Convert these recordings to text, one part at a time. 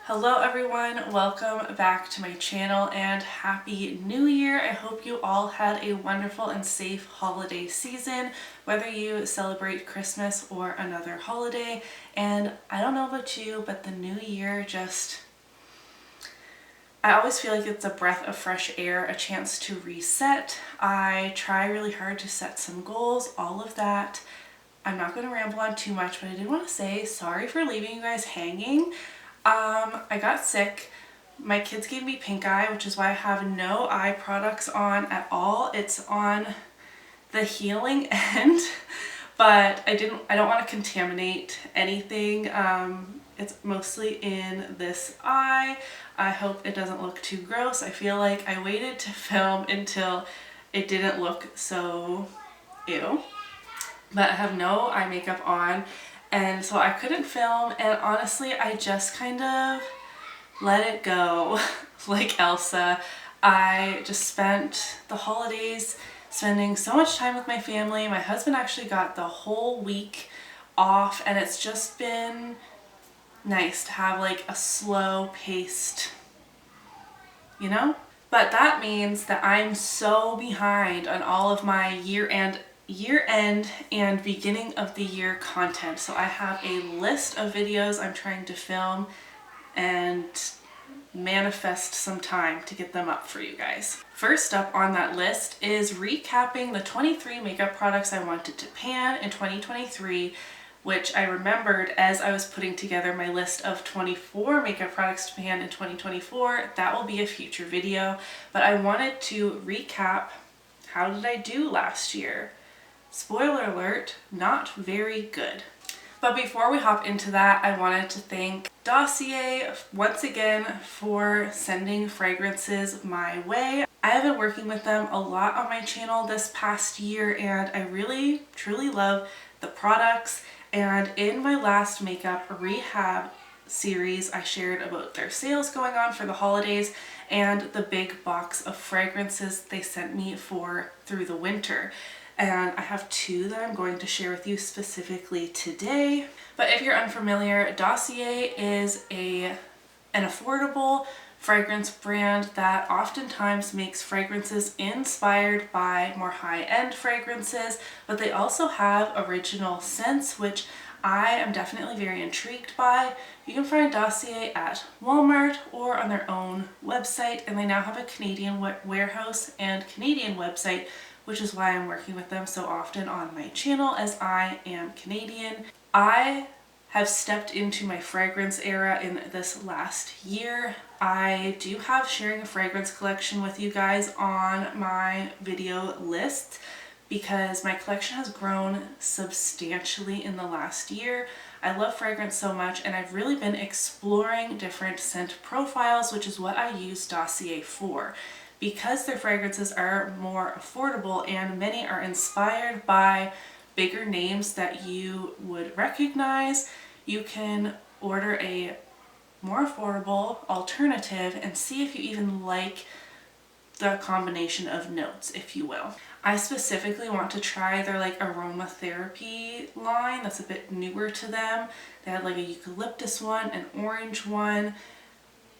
Hello everyone, welcome back to my channel and Happy New Year. I hope you all had a wonderful and safe holiday season, whether you celebrate Christmas or another holiday. And I don't know about you, but the new year I always feel like it's a breath of fresh air, a chance to reset. I try really hard to set some goals, all of that. I'm not going to ramble on too much, but I did want to say sorry for leaving you guys hanging. I got sick. My kids gave me pink eye, which is why I have no eye products on at all. It's on the healing end, but I don't want to contaminate anything. It's mostly in this eye. I hope it doesn't look too gross. I feel like I waited to film until it didn't look so ew. But I have no eye makeup on, and so I couldn't film, and honestly I just kind of let it go like Elsa. I just spent the holidays spending so much time with my family. My husband actually got the whole week off, and it's just been nice to have like a slow paced, But that means that I'm so behind on all of my year-end and beginning of the year content. So I have a list of videos I'm trying to film and manifest some time to get them up for you guys. First up on that list is recapping the 23 makeup products I wanted to pan in 2023, which I remembered as I was putting together my list of 24 makeup products to pan in 2024. That will be a future video, but I wanted to recap how did I do last year. Spoiler alert, not very good. But before we hop into that, I wanted to thank Dossier once again for sending fragrances my way. I have been working with them a lot on my channel this past year, and I really, truly love the products. And in my last makeup rehab series, I shared about their sales going on for the holidays and the big box of fragrances they sent me through the winter. And I have two that I'm going to share with you specifically today. But if you're unfamiliar, Dossier is an affordable fragrance brand that oftentimes makes fragrances inspired by more high-end fragrances, but they also have original scents, which I am definitely very intrigued by. You can find Dossier at Walmart or on their own website, and they now have a Canadian warehouse and Canadian website, which is why I'm working with them so often on my channel, as I am Canadian. I have stepped into my fragrance era in this last year. I do have sharing a fragrance collection with you guys on my video list because my collection has grown substantially in the last year. I love fragrance so much, and I've really been exploring different scent profiles, which is what I use Dossier for. Because their fragrances are more affordable and many are inspired by bigger names that you would recognize, you can order a more affordable alternative and see if you even like the combination of notes, if you will. I specifically want to try their aromatherapy line that's a bit newer to them. They had like a eucalyptus one, an orange one.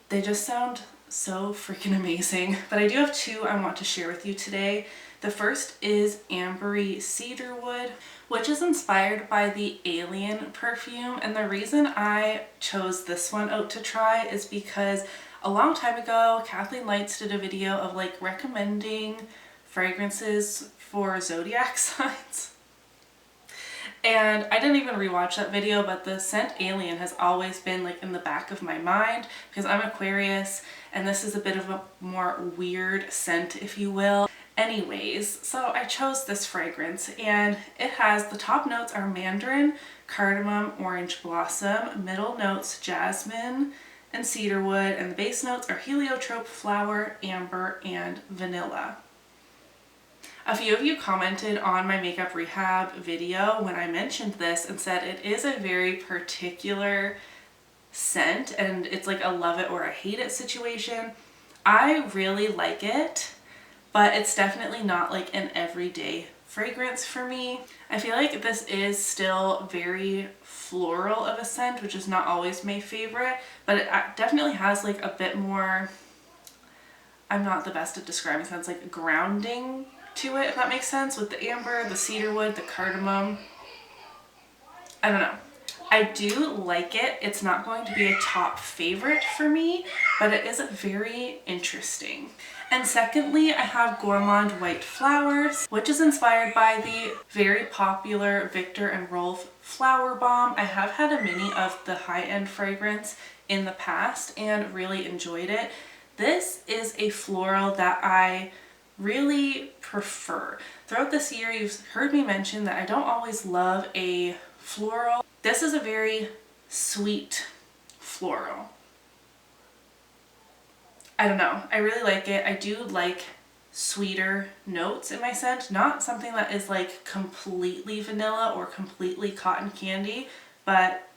They just sound so freaking amazing. But I do have two I want to share with you today. The first is Ambery Cedarwood, which is inspired by the Alien perfume. And the reason I chose this one out to try is because a long time ago, Kathleen Lights did a video of recommending fragrances for zodiac signs. And I didn't even rewatch that video, but the scent Alien has always been in the back of my mind because I'm Aquarius and this is a bit of a more weird scent, if you will. Anyways, so I chose this fragrance, and it has, the top notes are mandarin, cardamom, orange blossom, middle notes jasmine and cedarwood, and the base notes are heliotrope, flower, amber, and vanilla. A few of you commented on my makeup rehab video when I mentioned this and said it is a very particular scent and it's like a love it or a hate it situation. I really like it, but it's definitely not like an everyday fragrance for me. I feel like this is still very floral of a scent, which is not always my favorite, but it definitely has like a bit more, I'm not the best at describing scents, like grounding to it, if that makes sense, with the amber, the cedarwood, the cardamom. I don't know. I do like it. It's not going to be a top favorite for me, but it is very interesting. And secondly, I have Gourmand White Flowers, which is inspired by the very popular Viktor and Rolf Flower Bomb. I have had a mini of the high-end fragrance in the past and really enjoyed it. This is a floral that I really prefer. Throughout this year, you've heard me mention that I don't always love a floral. This is a very sweet floral. I don't know. I really like it. I do like sweeter notes in my scent. Not something that is like completely vanilla or completely cotton candy, but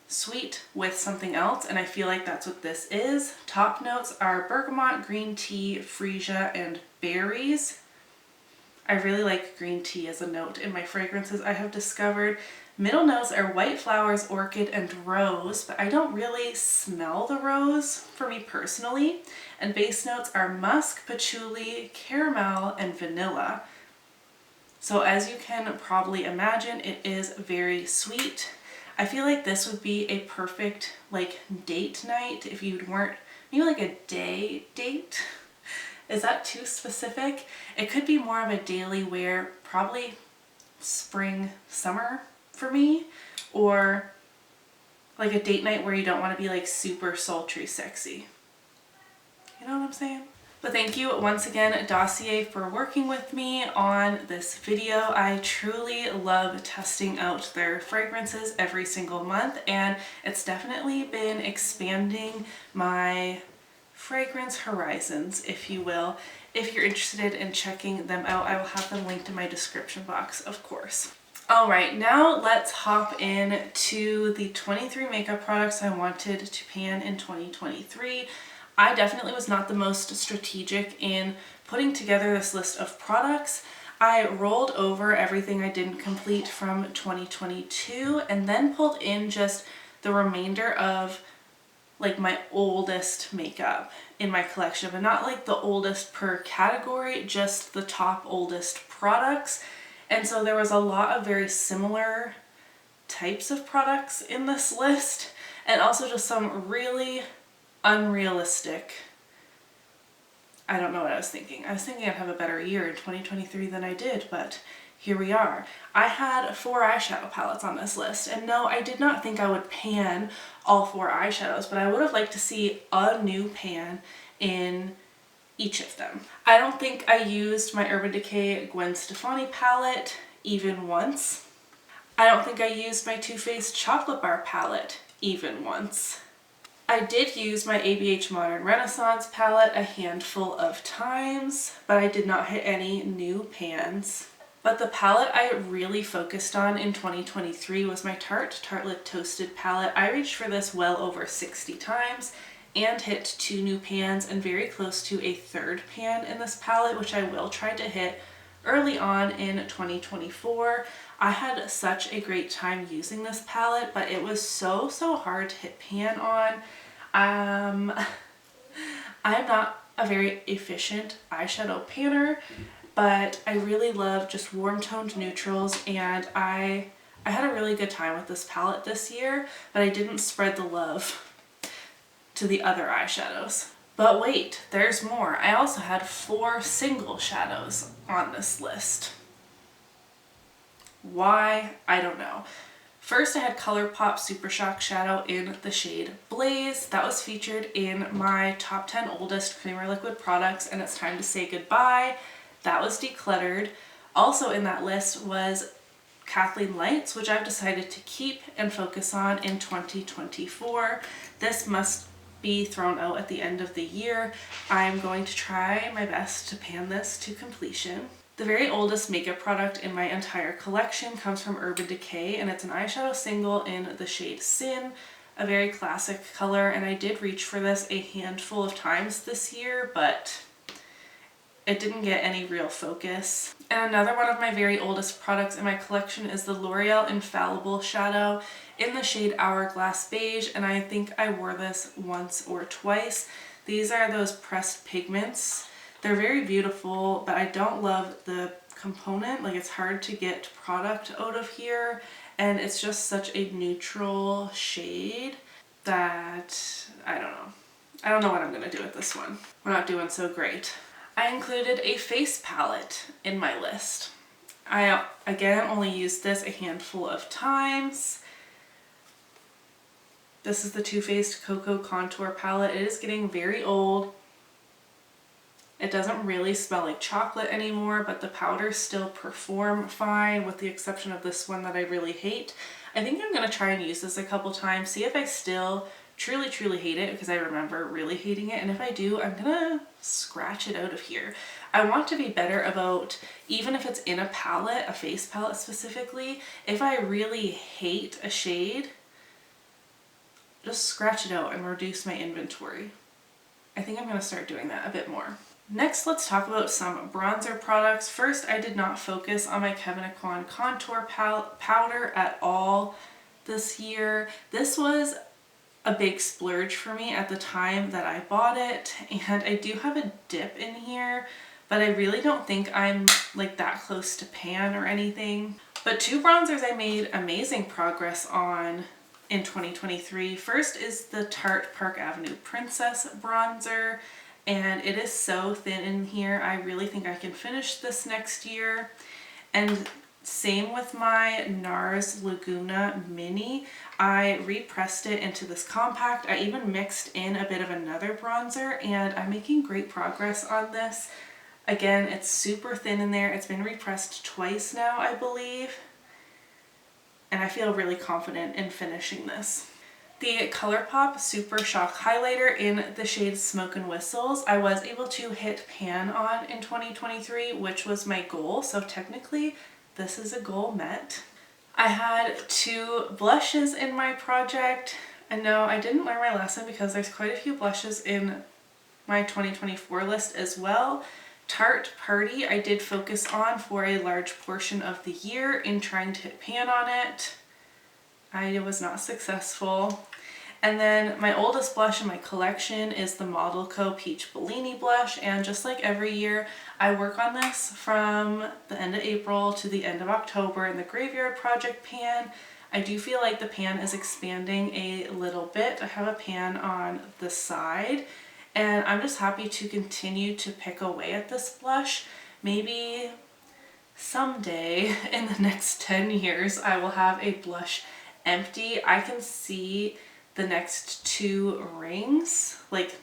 sweet with something else, and I feel like that's what this is. Top notes are bergamot, green tea, freesia, and berries. I really like green tea as a note in my fragrances, I have discovered. Middle notes are white flowers, orchid, and rose, but I don't really smell the rose for me personally. And base notes are musk, patchouli, caramel, and vanilla. So as you can probably imagine, it is very sweet. I feel like this would be a perfect like date night if you weren't, maybe like a day date. Is that too specific? It could be more of a daily wear, probably spring, summer for me, or like a date night where you don't want to be like super sultry sexy. You know what I'm saying? But thank you once again, Dossier, for working with me on this video. I truly love testing out their fragrances every single month, and it's definitely been expanding my fragrance horizons, if you will. If you're interested in checking them out, I will have them linked in my description box, of course. All right, now let's hop in to the 23 makeup products I wanted to pan in 2023. I definitely was not the most strategic in putting together this list of products. I rolled over everything I didn't complete from 2022 and then pulled in just the remainder of like my oldest makeup in my collection, but not like the oldest per category, just the top oldest products. And so there was a lot of very similar types of products in this list, and also just some really unrealistic. I don't know what I was thinking. I was thinking I'd have a better year in 2023 than I did, but here we are. I had 4 eyeshadow palettes on this list, and no, I did not think I would pan all 4 eyeshadows, but I would have liked to see a new pan in each of them. I don't think I used my Urban Decay Gwen Stefani palette even once. I don't think I used my Too Faced Chocolate Bar palette even once. I did use my ABH Modern Renaissance palette a handful of times, but I did not hit any new pans. But the palette I really focused on in 2023 was my Tarte Tartelette Toasted palette. I reached for this well over 60 times and hit 2 new pans and very close to a 3rd pan in this palette, which I will try to hit early on in 2024. I had such a great time using this palette, but it was so hard to hit pan on. I'm not a very efficient eyeshadow panner, but I really love just warm toned neutrals, and I had a really good time with this palette this year, but I didn't spread the love to the other eyeshadows. But wait, there's more. I also had 4 single shadows on this list. Why? I don't know. First, I had ColourPop Super Shock Shadow in the shade Blaze. That was featured in my top 10 oldest creamer liquid products, and it's time to say goodbye. That was decluttered. Also in that list was Kathleen Lights, which I've decided to keep and focus on in 2024. This must be thrown out at the end of the year. I'm going to try my best to pan this to completion. The very oldest makeup product in my entire collection comes from Urban Decay, and it's an eyeshadow single in the shade Sin, a very classic color, and I did reach for this a handful of times this year, but it didn't get any real focus. And another one of my very oldest products in my collection is the L'Oreal Infallible Shadow in the shade Hourglass Beige, and I think I wore this once or twice. These are those pressed pigments. They're very beautiful, but I don't love the component. Like, it's hard to get product out of here, and it's just such a neutral shade that I don't know. I don't know what I'm gonna do with this one. We're not doing so great. I included a face palette in my list. I, again, only used this a handful of times. This is the Too Faced Cocoa Contour Palette. It is getting very old. It doesn't really smell like chocolate anymore, but the powders still perform fine with the exception of this one that I really hate. I think I'm going to try and use this a couple times, see if I still truly hate it, because I remember really hating it, and if I do, I'm gonna scratch it out of here. I want to be better about, even if it's in a palette, a face palette specifically, if I really hate a shade, just scratch it out and reduce my inventory. I think I'm gonna start doing that a bit more. Next, let's talk about some bronzer products. First, I did not focus on my Kevyn Aucoin contour powder at all this year. This was a big splurge for me at the time that I bought it, and I do have a dip in here, but I really don't think I'm like that close to pan or anything. But two bronzers I made amazing progress on in 2023. First is the Tarte Park Avenue Princess bronzer, and it is so thin in here. I really think I can finish this next year. And same with my NARS Laguna Mini. I repressed it into this compact. I even mixed in a bit of another bronzer, and I'm making great progress on this. Again, it's super thin in there. It's been repressed twice now, I believe. And I feel really confident in finishing this. The ColourPop Super Shock Highlighter in the shade Smoke and Whistles, I was able to hit pan on in 2023, which was my goal. So technically, this is a goal met. I had two blushes in my project, and no, I didn't learn my lesson because there's quite a few blushes in my 2024 list as well. Tarte Party I did focus on for a large portion of the year in trying to hit pan on it. I was not successful. And then my oldest blush in my collection is the Model Co. Peach Bellini blush, and just like every year, I work on this from the end of April to the end of October in the Graveyard Project pan. I do feel like the pan is expanding a little bit. I have a pan on the side, and I'm just happy to continue to pick away at this blush. Maybe someday in the next 10 years, I will have a blush empty. I can see the next two rings like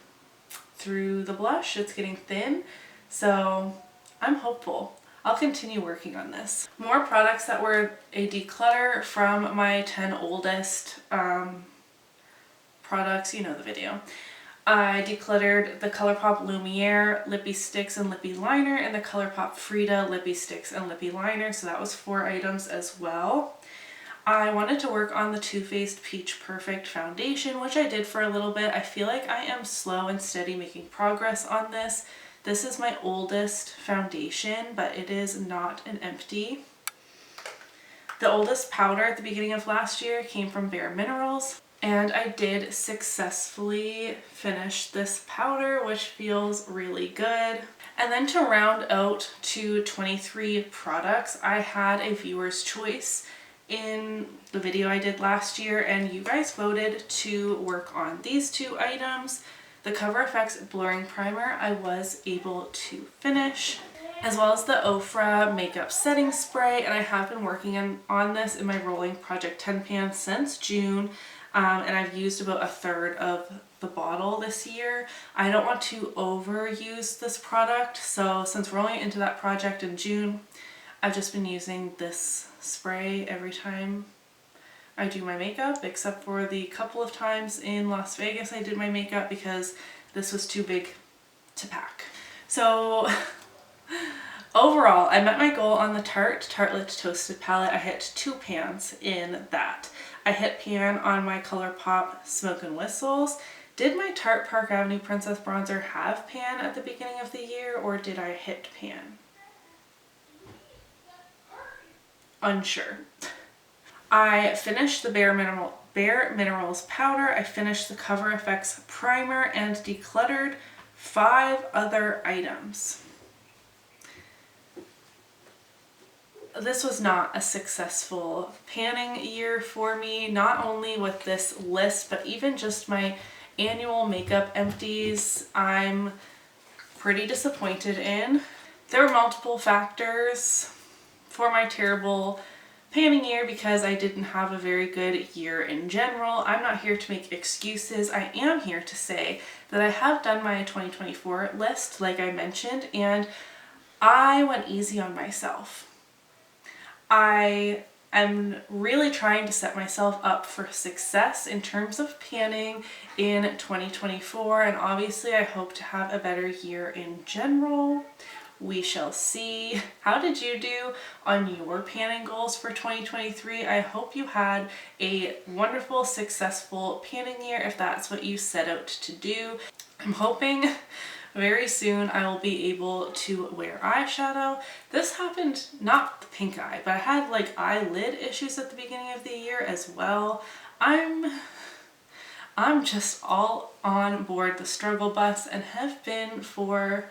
through the blush. It's getting thin, so I'm hopeful. I'll continue working on this. More products that were a declutter from my 10 oldest products. You know the video. I decluttered the ColourPop Lumiere Lippy Sticks and Lippy Liner and the ColourPop Frida Lippy Sticks and Lippy Liner, so that was 4 items as well. I wanted to work on the Too Faced Peach Perfect foundation, which I did for a little bit. I feel like I am slow and steady making progress on this. This is my oldest foundation, but it is not an empty. The oldest powder at the beginning of last year came from Bare Minerals, and I did successfully finish this powder, which feels really good. And then to round out to 23 products, I had a viewer's choice in the video I did last year, and you guys voted to work on these two items. The Cover FX Blurring Primer I was able to finish, as well as the Ofra Makeup Setting Spray, and I have been working on this in my Rolling Project 10 pan since June, and I've used about 1/3 of the bottle this year. I don't want to overuse this product, so since rolling into that project in June, I've just been using this spray every time I do my makeup, except for the couple of times in Las Vegas I did my makeup because this was too big to pack. So overall, I met my goal on the Tarte Tartelette Toasted palette. I hit 2 pans in that. I hit pan on my ColourPop Smoke and Whistles. Did my Tarte Park Avenue Princess bronzer have pan at the beginning of the year, or did I hit pan? unsure. I finished the Bare Minerals powder, I finished the Cover FX primer, and decluttered 5 other items. This was not a successful panning year for me, not only with this list, but even just my annual makeup empties, I'm pretty disappointed in. There were multiple factors for my terrible panning year because I didn't have a very good year in general. I'm not here to make excuses. I am here to say that I have done my 2024 list, like I mentioned, and I went easy on myself. I am really trying to set myself up for success in terms of panning in 2024, and obviously I hope to have a better year in general. We shall see. How did you do on your panning goals for 2023? I hope you had a wonderful, successful panning year if that's what you set out to do. I'm hoping very soon I will be able to wear eyeshadow. This happened, not the pink eye, but I had like eyelid issues at the beginning of the year as well. I'm just all on board the struggle bus and have been for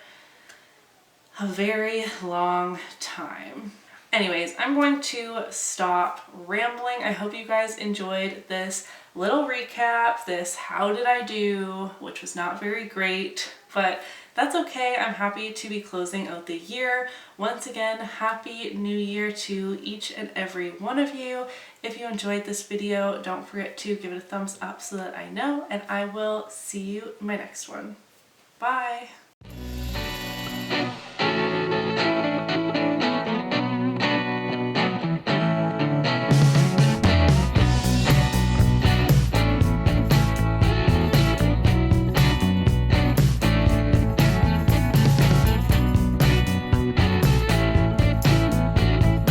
a very long time. Anyways, I'm going to stop rambling. I hope you guys enjoyed this little recap, this how did I do, which was not very great, but that's okay. I'm happy to be closing out the year. Once again, Happy New Year to each and every one of you. If you enjoyed this video, don't forget to give it a thumbs up so that I know, and I will see you in my next one. Bye!